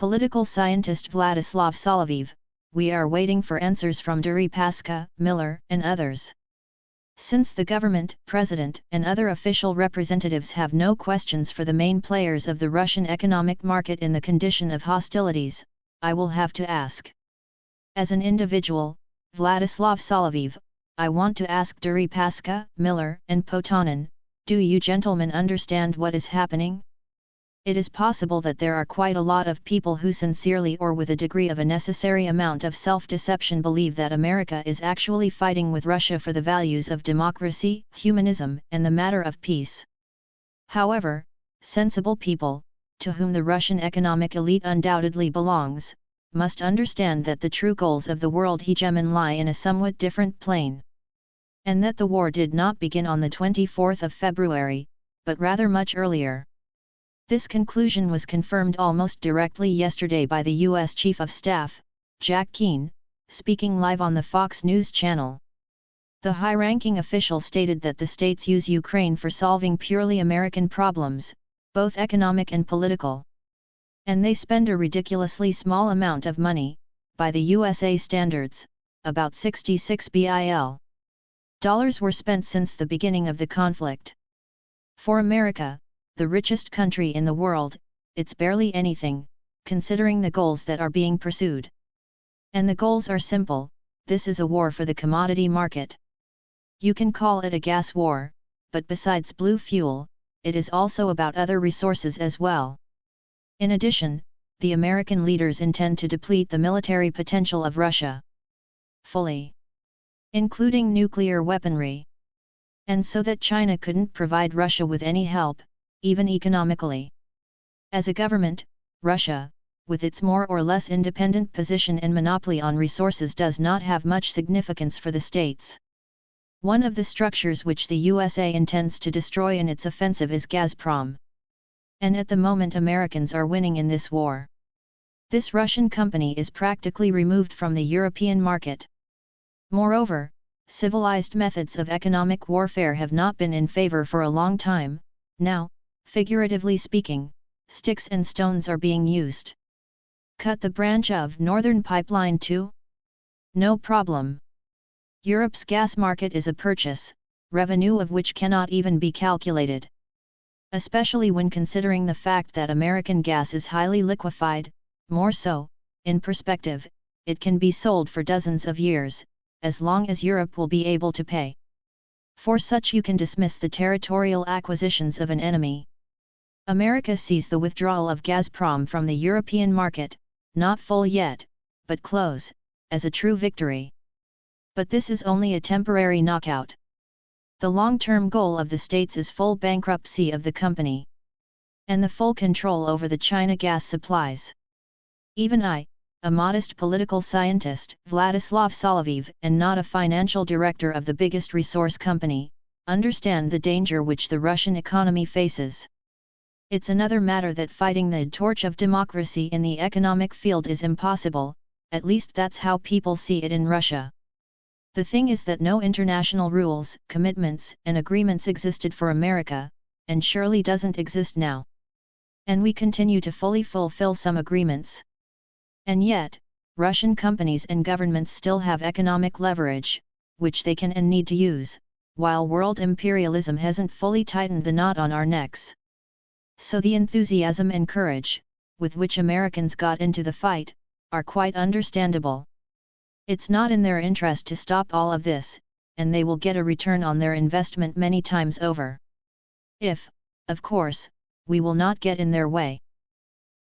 Political scientist Vladislav Soloviev, we are waiting for answers from Deripaska, Miller, and others. Since the government, president, and other official representatives have no questions for the main players of the Russian economic market in the condition of hostilities, I will have to ask. As an individual, Vladislav Soloviev, I want to ask Deripaska, Miller, and Potanin, do you gentlemen understand what is happening? It is possible that there are quite a lot of people who sincerely or with a degree of a necessary amount of self-deception believe that America is actually fighting with Russia for the values of democracy, humanism, and the matter of peace. However, sensible people, to whom the Russian economic elite undoubtedly belongs, must understand that the true goals of the world hegemon lie in a somewhat different plane. And that the war did not begin on the 24th of February, but rather much earlier. This conclusion was confirmed almost directly yesterday by the U.S. Chief of Staff, Jack Keane, speaking live on the Fox News channel. The high-ranking official stated that the states use Ukraine for solving purely American problems, both economic and political. And they spend a ridiculously small amount of money, by the USA standards, about $66 billion were spent since the beginning of the conflict. For America, the richest country in the world, it's barely anything, considering the goals that are being pursued. And the goals are simple: this is a war for the commodity market. You can call it a gas war, but besides blue fuel, it is also about other resources as well. In addition, the American leaders intend to deplete the military potential of Russia fully, including nuclear weaponry. And so that China couldn't provide Russia with any help, even economically. As a government, Russia, with its more or less independent position and monopoly on resources, does not have much significance for the states. One of the structures which the USA intends to destroy in its offensive is Gazprom. And at the moment Americans are winning in this war. This Russian company is practically removed from the European market. Moreover, civilized methods of economic warfare have not been in favor for a long time. Now, figuratively speaking, sticks and stones are being used. Cut the branch of Northern Pipeline too? No problem. Europe's gas market is a purchase, revenue of which cannot even be calculated. Especially when considering the fact that American gas is highly liquefied, more so, in perspective, it can be sold for dozens of years, as long as Europe will be able to pay. For such you can dismiss the territorial acquisitions of an enemy. America sees the withdrawal of Gazprom from the European market, not full yet, but close, as a true victory. But this is only a temporary knockout. The long-term goal of the states is full bankruptcy of the company, and the full control over the China gas supplies. Even I, a modest political scientist, Vladislav Soloviev, and not a financial director of the biggest resource company, understand the danger which the Russian economy faces. It's another matter that fighting the torch of democracy in the economic field is impossible, at least that's how people see it in Russia. The thing is that no international rules, commitments, and agreements existed for America, and surely doesn't exist now. And we continue to fully fulfill some agreements. And yet, Russian companies and governments still have economic leverage, which they can and need to use, while world imperialism hasn't fully tightened the knot on our necks. So the enthusiasm and courage, with which Americans got into the fight, are quite understandable. It's not in their interest to stop all of this, and they will get a return on their investment many times over. If, of course, we will not get in their way.